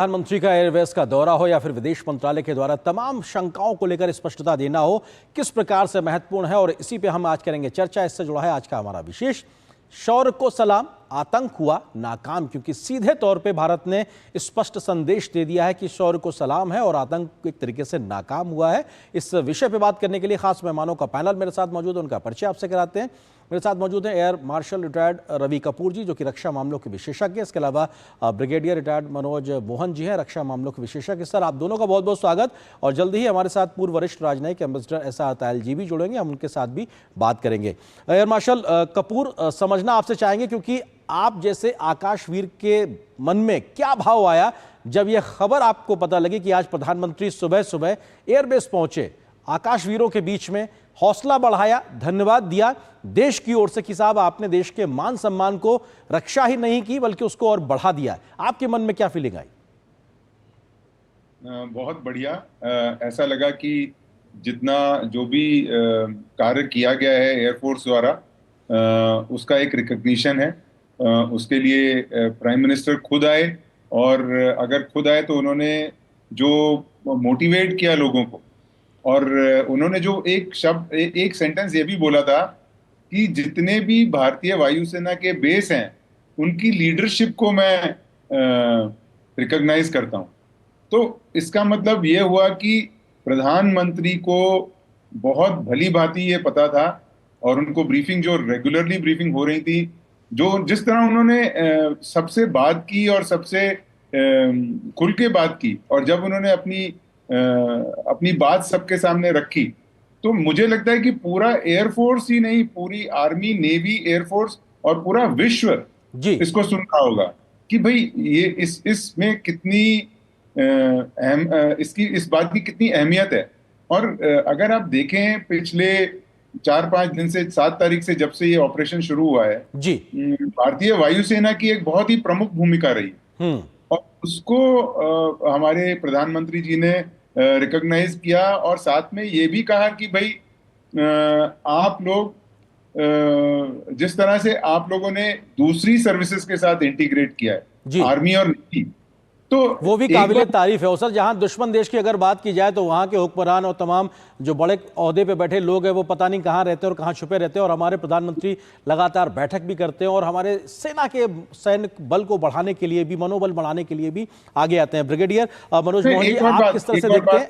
प्रधानमंत्री का एयरवेज का दौरा हो या फिर विदेश मंत्रालय के द्वारा तमाम शंकाओं को लेकर स्पष्टता देना हो, किस प्रकार से महत्वपूर्ण है और इसी पे हम आज करेंगे चर्चा। इससे जुड़ा है आज का हमारा विशेष शौर्य को सलाम, आतंक हुआ नाकाम, क्योंकि सीधे तौर पे भारत ने स्पष्ट संदेश दे दिया है कि शौर्य को सलाम है और आतंक एक तरीके से नाकाम हुआ है। इस विषय पे बात करने के लिए खास मेहमानों का पैनल मेरे साथ मौजूद है, उनका परिचय आपसे कराते हैं। मेरे साथ मौजूद हैं air marshal retired Ravi Kapoor ji, जो कि रक्षा मामलों के विशेषज्ञ हैं। इसके अलावा ब्रिगेडियर रिटायर्ड मनोज मोहन जी हैं, रक्षा मामलों के विशेषज्ञ। सर, आप दोनों का बहुत बहुत स्वागत। और जल्दी ही हमारे साथ पूर्व वरिष्ठ राजनयिक एम्बेसडर SR तायल जी भी जुड़ेंगे, हम उनके साथ भी बात करेंगे। एयर मार्शल कपूर, समझना आपसे चाहेंगे, क्योंकि आप जैसे आकाशवीर के मन में क्या भाव आया जब यह खबर आपको पता लगी कि आज प्रधानमंत्री सुबह सुबह एयरबेस पहुंचे, आकाशवीरों के बीच में हौसला बढ़ाया, धन्यवाद दिया देश की ओर से कि साहब आपने देश के मान सम्मान को रक्षा ही नहीं की बल्कि उसको और बढ़ा दिया। आपके मन में क्या फीलिंग आई? बहुत बढ़िया। ऐसा लगा कि जितना जो भी कार्य किया गया है एयरफोर्स द्वारा, उसका एक रिकग्निशन है। उसके लिए प्राइम मिनिस्टर खुद आए, और अगर खुद आए तो उन्होंने जो मोटिवेट किया लोगों को, और उन्होंने जो एक शब्द एक सेंटेंस ये भी बोला था कि जितने भी भारतीय वायुसेना के बेस हैं उनकी लीडरशिप को मैं रिकॉग्नाइज करता हूं। तो इसका मतलब ये हुआ कि प्रधानमंत्री को बहुत भली भांति ये पता था, और उनको ब्रीफिंग, जो रेगुलरली ब्रीफिंग हो रही थी, जो जिस तरह उन्होंने सबसे बात की और सबसे खुल के बात की, और जब उन्होंने अपनी बात सबके सामने रखी, तो मुझे लगता है कि पूरा एयरफोर्स ही नहीं, पूरी आर्मी, नेवी, एयरफोर्स और पूरा विश्व जी इसको सुन रहा होगा कि भाई ये इसमें कितनी इस बात की कितनी अहमियत है। और अगर आप देखें पिछले 4-5 दिन से, 7 तारीख से जब से ये ऑपरेशन शुरू हुआ है जी, भारतीय वायुसेना की एक बहुत ही प्रमुख भूमिका रही, और उसको हमारे प्रधानमंत्री जी ने रिकॉग्नाइज किया, और साथ में ये भी कहा कि भाई आप लोग जिस तरह से आप लोगों ने दूसरी सर्विसेज के साथ इंटीग्रेट किया है, आर्मी और नेवी, तो वो भी काबिले तारीफ है। और सर, जहां दुश्मन देश की अगर बात की जाए तो वहां के हुक्मरान और तमाम जो बड़े ओहदे पे बैठे लोग हैं वो पता नहीं कहां रहते हैं और कहां छुपे रहते हैं, और हमारे प्रधानमंत्री लगातार बैठक भी करते हैं और हमारे सेना के सैनिक बल को बढ़ाने के लिए भी, मनोबल बढ़ाने के लिए भी आगे आते हैं। ब्रिगेडियर मनोज मोहन जी, आप किस तरह से देखते हैं?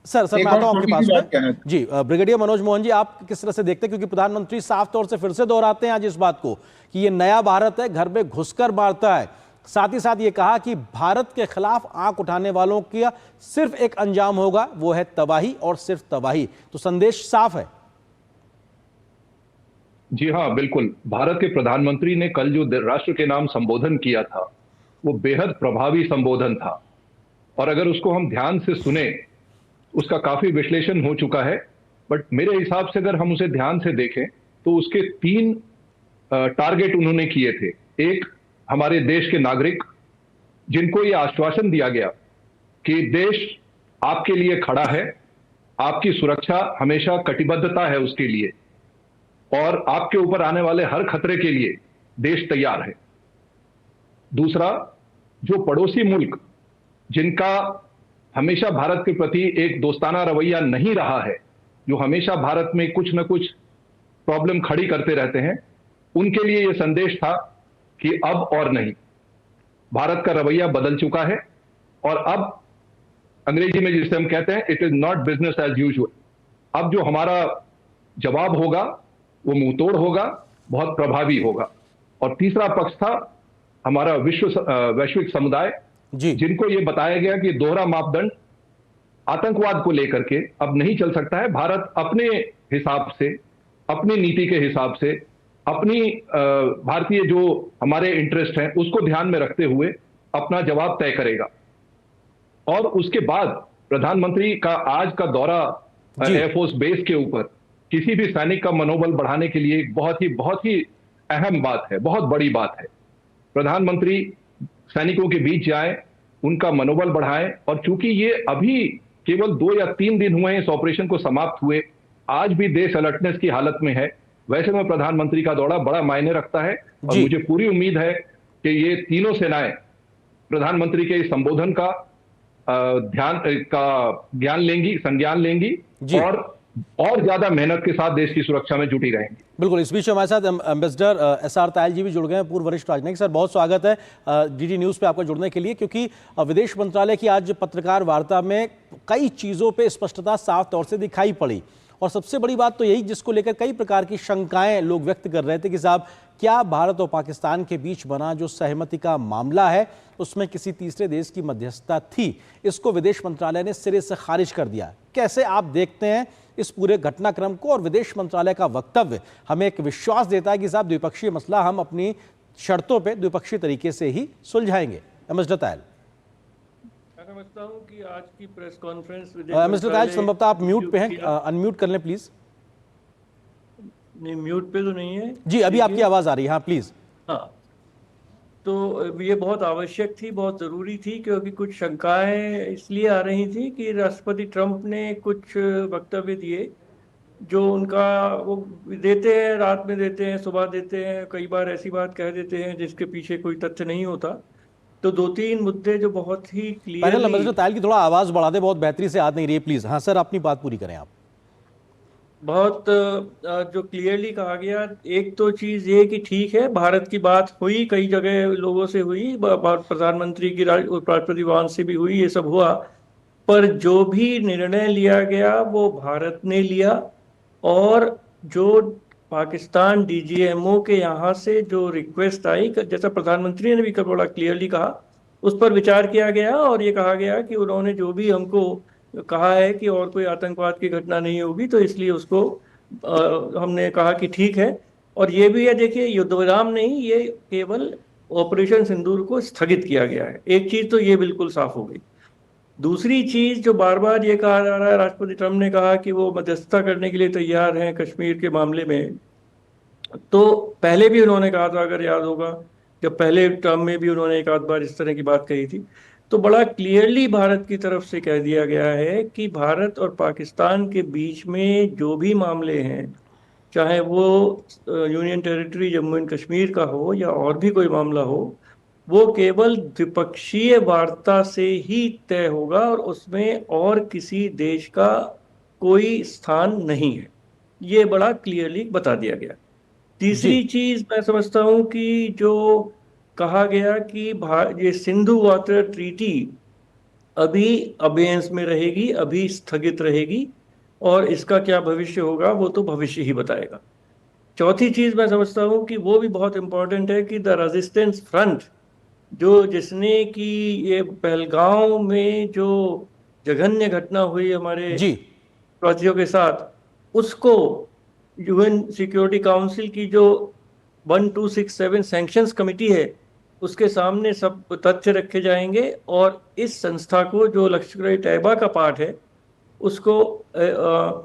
सर मैं आता हूं आपके पास में। जी, ब्रिगेडियर मनोज मोहन जी, आप किस तरह से देखते हैं, क्योंकि प्रधानमंत्री साफ तौर से फिर से दोहराते हैं आज इस बात को कि ये नया भारत है, घर में घुसकर मारता है। साथ ही साथ ये कहा कि भारत के खिलाफ आंख उठाने वालों का सिर्फ एक अंजाम होगा, वो है तबाही और सिर्फ तबाही। तो संदेश साफ है। जी हाँ, बिल्कुल। भारत के प्रधानमंत्री ने कल जो राष्ट्र के नाम संबोधन किया था वो बेहद प्रभावी संबोधन था, और अगर उसको हम ध्यान से सुने, उसका काफी विश्लेषण हो चुका है, बट मेरे हिसाब से अगर हम उसे ध्यान से देखें तो उसके 3 टारगेट उन्होंने किए थे। एक, हमारे देश के नागरिक जिनको ये आश्वासन दिया गया कि देश आपके लिए खड़ा है, आपकी सुरक्षा हमेशा कटिबद्धता है उसके लिए, और आपके ऊपर आने वाले हर खतरे के लिए देश तैयार है। दूसरा, जो पड़ोसी मुल्क जिनका हमेशा भारत के प्रति एक दोस्ताना रवैया नहीं रहा है, जो हमेशा भारत में कुछ न कुछ प्रॉब्लम खड़ी करते रहते हैं, उनके लिए यह संदेश था कि अब और नहीं, भारत का रवैया बदल चुका है, और अब अंग्रेजी में जिसे हम कहते हैं, it is not business as usual. अब जो हमारा जवाब होगा वो मुंहतोड़ होगा, बहुत प्रभावी होगा। और तीसरा पक्ष था हमारा वैश्विक समुदाय, जिनको ये बताया गया कि दोहरा मापदंड आतंकवाद को लेकर के अब नहीं चल सकता है। भारत अपने हिसाब से, अपनी नीति के हिसाब से, अपनी भारतीय जो हमारे इंटरेस्ट हैं उसको ध्यान में रखते हुए अपना जवाब तय करेगा। और उसके बाद प्रधानमंत्री का आज का दौरा एयरफोर्स बेस के ऊपर किसी भी सैनिक का मनोबल बढ़ाने के लिए बहुत ही अहम बात है, बहुत बड़ी बात है। प्रधानमंत्री सैनिकों के बीच जाए, उनका मनोबल बढ़ाएं, और चूंकि ये अभी केवल 2 या 3 दिन हुए हैं इस ऑपरेशन को समाप्त हुए, आज भी देश अलर्टनेस की हालत में है, वैसे में प्रधानमंत्री का दौरा बड़ा मायने रखता है। और मुझे पूरी उम्मीद है कि ये तीनों सेनाएं प्रधानमंत्री के इस संबोधन का संज्ञान लेंगी जी। और ज्यादा मेहनत के साथ देश की सुरक्षा में जुटी रहेंगी। बिल्कुल। इस बीच हमारे साथ एम्बेसडर एसआर तायल जी भी जुड़ गए हैं, पूर्व वरिष्ठ राजनयिक। सर, बहुत स्वागत है डीडी न्यूज़ पे आपका जुड़ने के लिए, क्योंकि विदेश मंत्रालय की आज पत्रकार वार्ता में कई चीज़ों पे स्पष्टता साफ तौर से दिखाई पड़ी। और सबसे बड़ी बात तो यही, जिसको लेकर कई प्रकार की शंकाएं लोग व्यक्त कर रहे थे कि साहब, क्या भारत और पाकिस्तान के बीच बना जो सहमति का मामला है उसमें किसी तीसरे देश की मध्यस्थता थी? इसको विदेश मंत्रालय ने सिरे से खारिज कर दिया। कैसे आप देखते हैं इस पूरे घटनाक्रम को? और विदेश मंत्रालय का वक्तव्य हमें एक विश्वास देता है कि साहब, द्विपक्षीय मसला हम अपनी शर्तों पे द्विपक्षीय तरीके से ही सुलझाएंगे। एम्बेसडर तायल, मैं समझता हूं कि आज की प्रेस कॉन्फ्रेंस एम्बेसडर तायल, संभवतः आप म्यूट पे हैं, अनम्यूट कर लें प्लीज। नहीं, म्यूट पे तो नहीं है जी, अभी आपकी आवाज आ रही है। हाँ, प्लीज। हाँ, तो ये बहुत आवश्यक थी, बहुत ज़रूरी थी, क्योंकि कुछ शंकाएं इसलिए आ रही थी कि राष्ट्रपति ट्रंप ने कुछ वक्तव्य दिए जो उनका वो देते हैं, रात में देते हैं, सुबह देते हैं, कई बार ऐसी बात कह देते हैं जिसके पीछे कोई तथ्य नहीं होता। तो 2-3 मुद्दे जो बहुत ही पैनल एम्बेसडर तायल की थोड़ा आवाज बढ़ा दे, बहुत बेहतरी से आ नहीं रही है, प्लीज। हाँ सर, अपनी बात पूरी करें आप। बहुत जो क्लियरली कहा गया, एक तो चीज ये कि ठीक है, भारत की बात हुई, कई जगह लोगों से हुई, प्रधानमंत्री की राष्ट्रपति भवन से भी हुई, ये सब हुआ, पर जो भी निर्णय लिया गया वो भारत ने लिया। और जो पाकिस्तान डीजीएमओ के यहाँ से जो रिक्वेस्ट आई, जैसा प्रधानमंत्री ने भी बड़ा क्लियरली कहा, उस पर विचार किया गया और ये कहा गया कि उन्होंने जो भी हमको कहा है कि और कोई आतंकवाद की घटना नहीं होगी, तो इसलिए उसको हमने कहा कि ठीक है। और ये भी है, देखिए, युद्ध विराम नहीं, ये केवल ऑपरेशन सिंदूर को स्थगित किया गया है। एक चीज तो ये बिल्कुल साफ हो गई। दूसरी चीज जो बार बार ये कहा जा रहा है, राष्ट्रपति ट्रंप ने कहा कि वो मध्यस्थता करने के लिए तैयार हैं कश्मीर के मामले में, तो पहले भी उन्होंने कहा था, अगर याद होगा, जब पहले टर्म में भी उन्होंने एक आध बार इस तरह की बात कही थी। तो बड़ा क्लियरली भारत की तरफ से कह दिया गया है कि भारत और पाकिस्तान के बीच में जो भी मामले हैं, चाहे वो union territory Jammu and Kashmir का हो या और भी कोई मामला हो, वो केवल द्विपक्षीय वार्ता से ही तय होगा और उसमें और किसी देश का कोई स्थान नहीं है। ये बड़ा क्लियरली बता दिया गया। तीसरी चीज मैं समझता हूं कि जो कहा गया कि ये सिंधु वाटर ट्रीटी अभी अबेयंस में रहेगी, अभी स्थगित रहेगी, और इसका क्या भविष्य होगा वो तो भविष्य ही बताएगा। चौथी चीज मैं समझता हूं कि वो भी बहुत इंपॉर्टेंट है कि द रेजिस्टेंस फ्रंट, जिसने कि ये पहलगांव में जो जघन्य घटना हुई हमारे वासियों के साथ, उसको यूएन सिक्योरिटी काउंसिल की जो 1267 सैंक्शंस कमेटी है, उसके सामने सब तथ्य रखे जाएंगे और इस संस्था को, जो लश्कर-ए-तैयबा का पार्ट है, उसको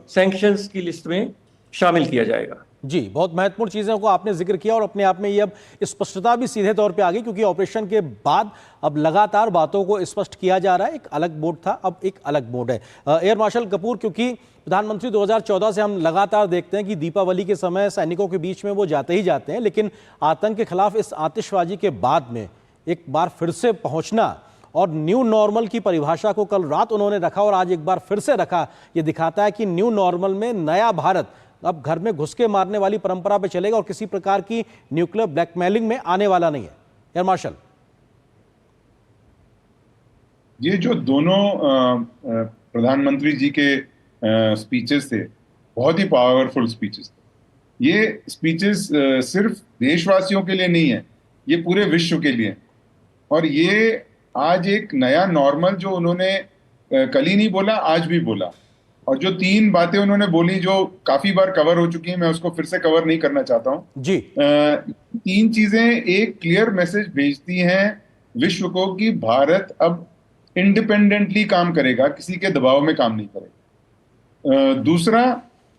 सैंक्शंस की लिस्ट में शामिल किया जाएगा। जी, बहुत महत्वपूर्ण चीज़ों को आपने जिक्र किया और अपने आप में ये अब स्पष्टता भी सीधे तौर पे आ गई, क्योंकि ऑपरेशन के बाद अब लगातार बातों को स्पष्ट किया जा रहा है। एक अलग मोड था, अब एक अलग मोड है। एयर मार्शल कपूर, क्योंकि प्रधानमंत्री 2014 से हम लगातार देखते हैं कि दीपावली के समय सैनिकों के बीच में वो जाते ही जाते हैं, लेकिन आतंक के खिलाफ इस आतिशबाजी के बाद में एक बार फिर से पहुंचना और न्यू नॉर्मल की परिभाषा को कल रात उन्होंने रखा और आज एक बार फिर से रखा, ये दिखाता है कि न्यू नॉर्मल में नया भारत अब घर में घुस के मारने वाली परंपरा पे चलेगा और किसी प्रकार की न्यूक्लियर ब्लैकमेलिंग में आने वाला नहीं है। एयर मार्शल, ये जो दोनों प्रधानमंत्री जी के स्पीचेस थे, बहुत ही पावरफुल स्पीचेस थे। ये स्पीचेस सिर्फ देशवासियों के लिए नहीं है, ये पूरे विश्व के लिए है। और ये आज एक नया नॉर्मल जो उन्होंने कल ही नहीं बोला, आज भी बोला, और जो 3 बातें उन्होंने बोली जो काफी बार कवर हो चुकी हैं, मैं उसको फिर से कवर नहीं करना चाहता हूं जी। 3 चीजें एक क्लियर मैसेज भेजती हैं विश्व को कि भारत अब इंडिपेंडेंटली काम करेगा, किसी के दबाव में काम नहीं करेगा। दूसरा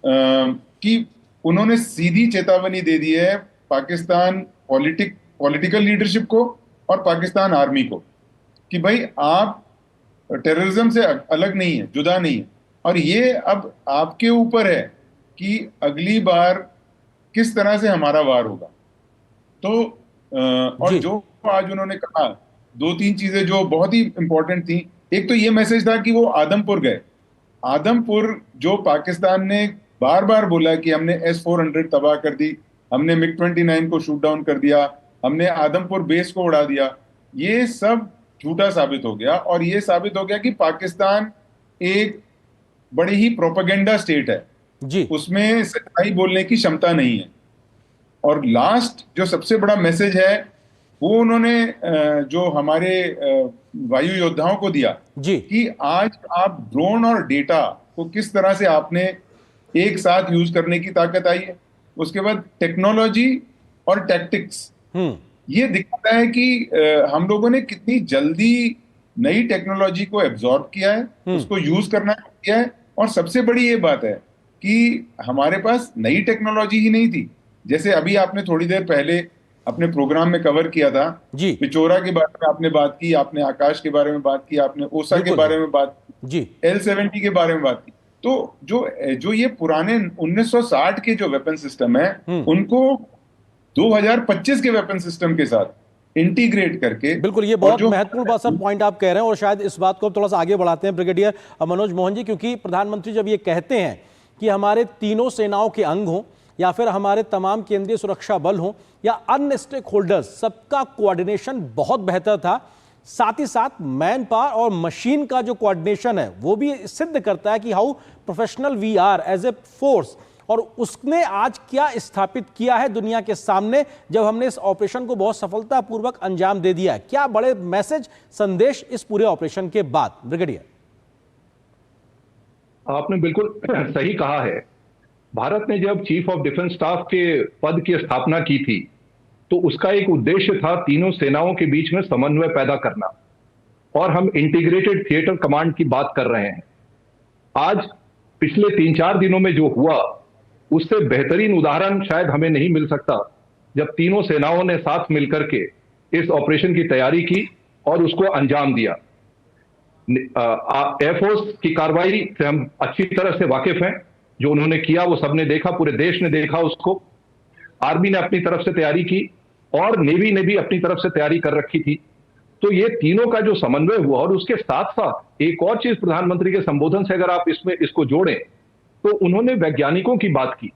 कि उन्होंने सीधी चेतावनी दे दी है पाकिस्तान पॉलिटिकल लीडरशिप को और पाकिस्तान आर्मी को कि भाई आप टेररिज्म से अलग नहीं है, जुदा नहीं है, और ये अब आपके ऊपर है कि अगली बार किस तरह से हमारा वार होगा। तो और जो आज उन्होंने कहा दो तीन चीजें जो बहुत ही इंपॉर्टेंट थी। एक तो ये मैसेज था कि वो आदमपुर गए। आदमपुर जो पाकिस्तान ने बार बार बोला कि हमने S-400 तबाह कर दी, हमने MiG-29 को शूट डाउन कर दिया, हमने आदमपुर बेस को उड़ा दिया, ये सब झूठा साबित हो गया। और ये साबित हो गया कि पाकिस्तान एक बड़ी ही प्रोपेगेंडा स्टेट है, जी उसमें सच्चाई बोलने की क्षमता नहीं है। और लास्ट जो सबसे बड़ा मैसेज है वो उन्होंने जो हमारे वायु योद्धाओं को दिया जी कि आज आप ड्रोन और डेटा को किस तरह से आपने एक साथ यूज करने की ताकत आई है। उसके बाद टेक्नोलॉजी और टैक्टिक्स, ये दिखाता है कि हम लोगों ने कितनी जल्दी नई टेक्नोलॉजी को एब्जॉर्ब किया है, उसको यूज करना किया है। और सबसे बड़ी ये बात है कि हमारे पास नई टेक्नोलॉजी ही नहीं थी। जैसे अभी आपने थोड़ी देर पहले अपने प्रोग्राम में कवर किया था, जी पिचोरा के बारे में आपने बात की, आपने आकाश के बारे में बात की, आपने ओसा के बारे में बात की, जी L-70 के बारे में बात की। तो जो ये पुराने 1960 के जो वेपन सिस्टम है, उनको 2025 के वेपन सिस्टम के साथ इंटीग्रेट करके, बिल्कुल, ये बहुत महत्वपूर्ण बात सर पॉइंट आप कह रहे हैं। और शायद इस बात को थोड़ा सा आगे बढ़ाते हैं ब्रिगेडियर मनोज मोहन जी, क्योंकि प्रधानमंत्री जब ये कहते हैं कि हमारे तीनों सेनाओं के अंग हों या फिर हमारे तमाम केंद्रीय सुरक्षा बल हों या अन्य स्टेक होल्डर्स, सबका कोऑर्डिनेशन बहुत बेहतर था। साथ ही साथ मैन पावर और मशीन का जो कोऑर्डिनेशन है वो भी सिद्ध करता है कि how professional we are as a force. और उसने आज क्या स्थापित किया है दुनिया के सामने जब हमने इस ऑपरेशन को बहुत सफलतापूर्वक अंजाम दे दिया है। क्या बड़े मैसेज संदेश इस पूरे ऑपरेशन के बाद ब्रिगेडियर? आपने बिल्कुल सही कहा है। भारत ने जब चीफ ऑफ डिफेंस स्टाफ के पद की स्थापना की थी तो उसका एक उद्देश्य था तीनों सेनाओं के बीच में समन्वय पैदा करना, और हम इंटीग्रेटेड थिएटर कमांड की बात कर रहे हैं। आज पिछले 3-4 दिनों में जो हुआ उससे बेहतरीन उदाहरण शायद हमें नहीं मिल सकता, जब तीनों सेनाओं ने साथ मिलकर के इस ऑपरेशन की तैयारी की और उसको अंजाम दिया। एयरफोर्स की कार्रवाई से हम अच्छी तरह से वाकिफ हैं। जो उन्होंने किया वो सबने देखा, पूरे देश ने देखा उसको। आर्मी ने अपनी तरफ से तैयारी की और नेवी ने भी अपनी तरफ से तैयारी कर रखी थी। तो ये तीनों का जो समन्वय हुआ, और उसके साथ साथ एक और चीज प्रधानमंत्री के संबोधन से अगर आप इसको जोड़ें तो उन्होंने वैज्ञानिकों की बात की।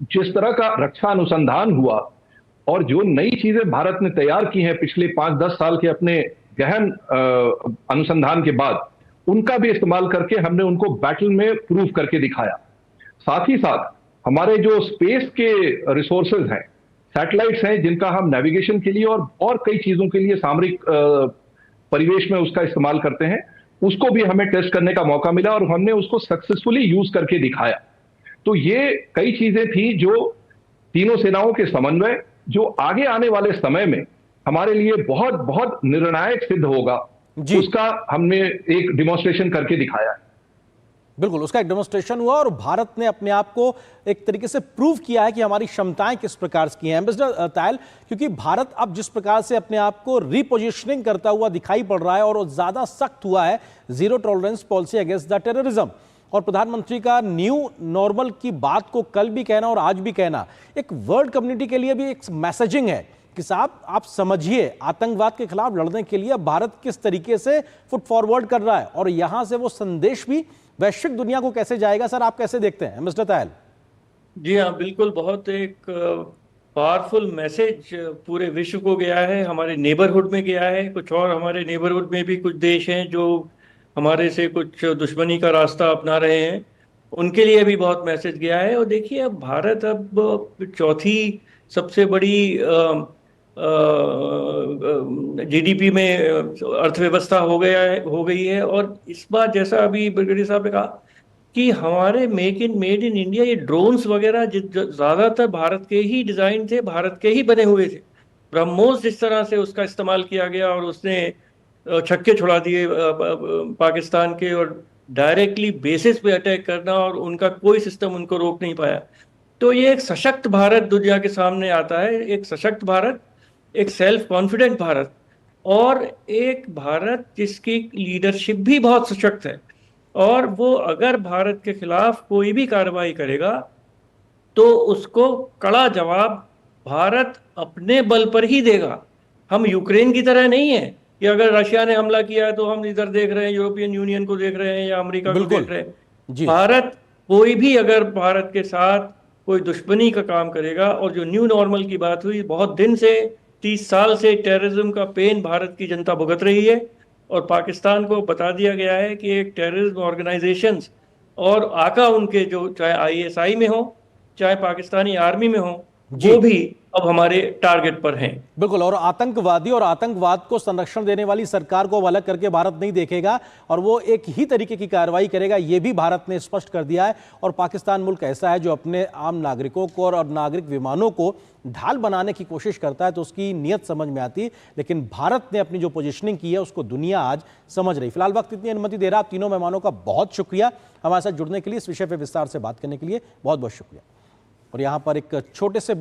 जिस तरह का रक्षा अनुसंधान हुआ और जो नई चीजें भारत ने तैयार की हैं पिछले 5-10 साल के अपने गहन अनुसंधान के बाद, उनका भी इस्तेमाल करके हमने उनको बैटल में प्रूव करके दिखाया। साथ ही साथ हमारे जो स्पेस के रिसोर्सेज हैं, सैटेलाइट्स हैं जिनका हम नेविगेशन के लिए और कई चीजों के लिए सामरिक परिवेश में उसका इस्तेमाल करते हैं, उसको भी हमें टेस्ट करने का मौका मिला और हमने उसको सक्सेसफुली यूज करके दिखाया। तो ये कई चीजें थी जो तीनों सेनाओं के समन्वय, जो आगे आने वाले समय में हमारे लिए बहुत बहुत निर्णायक सिद्ध होगा, उसका हमने एक डिमॉन्स्ट्रेशन करके दिखाया है। बिल्कुल, उसका एक डेमोन्स्ट्रेशन हुआ और भारत ने अपने आप को एक तरीके से प्रूव किया है कि हमारी क्षमताएं किस प्रकार की हैं। एम्बेसडर तायल, क्योंकि भारत अब जिस प्रकार से अपने आप को रीपोजिशनिंग करता हुआ दिखाई पड़ रहा है और ज़्यादा सख्त हुआ है zero tolerance policy against the terrorism, और प्रधानमंत्री का न्यू नॉर्मल की बात को कल भी कहना और आज भी कहना एक वर्ल्ड कम्युनिटी के लिए भी एक मैसेजिंग है कि साहब आप समझिए आतंकवाद के खिलाफ लड़ने के लिए भारत किस तरीके से फुट फॉरवर्ड कर रहा है और यहां से वो संदेश भी वैश्विक दुनिया को कैसे जाएगा। सर आप कैसे देखते हैं मिस्टर तायल? जी हाँ, बिल्कुल, बहुत एक पावरफुल मैसेज पूरे विश्व को गया है, हमारे नेबरहुड में गया है। कुछ और हमारे नेबरहुड में भी कुछ देश हैं जो हमारे से कुछ दुश्मनी का रास्ता अपना रहे हैं, उनके लिए भी बहुत मैसेज गया है। और देखिए, अब भारत अब चौथी सबसे बड़ी जीडीपी में अर्थव्यवस्था हो गई है। और इस बार जैसा अभी ब्रिगेडियर साहब ने कहा कि हमारे मेड इन इंडिया ये ड्रोन्स वगैरह ज्यादातर भारत के ही डिजाइन थे, भारत के ही बने हुए थे। ब्रह्मोस जिस तरह से उसका इस्तेमाल किया गया और उसने छक्के छुड़ा दिए पाकिस्तान के, और डायरेक्टली बेसिस पे अटैक करना, और उनका कोई सिस्टम उनको रोक नहीं पाया। तो ये एक सशक्त भारत दुनिया के सामने आता है, एक सशक्त भारत, एक सेल्फ कॉन्फिडेंट भारत, और एक भारत जिसकी लीडरशिप भी बहुत सशक्त है। और वो अगर भारत के खिलाफ कोई भी कार्रवाई करेगा तो उसको कड़ा जवाब भारत अपने बल पर ही देगा। हम यूक्रेन की तरह नहीं है कि अगर रशिया ने हमला किया है तो हम इधर देख रहे हैं, यूरोपियन यूनियन को देख रहे हैं या अमेरिका को बिल्कुल। देख रहे हैं। जी। भारत, कोई भी अगर भारत के साथ कोई दुश्मनी का काम करेगा, और जो न्यू नॉर्मल की बात हुई, बहुत दिन से 30 साल से टेररिज्म का पेन भारत की जनता भुगत रही है, और पाकिस्तान को बता दिया गया है कि एक टेररिज्म ऑर्गेनाइजेशंस और आका उनके, जो चाहे आईएसआई में हो चाहे पाकिस्तानी आर्मी में हो, जी। वो भी अब हमारे टारगेट पर हैं। बिल्कुल, और आतंकवादी और आतंकवाद को संरक्षण देने वाली सरकार को अलग करके भारत नहीं देखेगा और वो एक ही तरीके की कार्रवाई करेगा, ये भी भारत ने स्पष्ट कर दिया है। और पाकिस्तान मुल्क ऐसा है जो अपने आम नागरिकों को और नागरिक विमानों को ढाल बनाने की कोशिश करता है, तो उसकी नीयत समझ में आती है। लेकिन भारत ने अपनी जो पोजिशनिंग की है उसको दुनिया आज समझ रही। फिलहाल वक्त इतनी अनुमति दे रहा। आप तीनों मेहमानों का बहुत शुक्रिया हमारे साथ जुड़ने के लिए, इस विषय पर विस्तार से बात करने के लिए बहुत बहुत शुक्रिया। और यहाँ पर एक छोटे से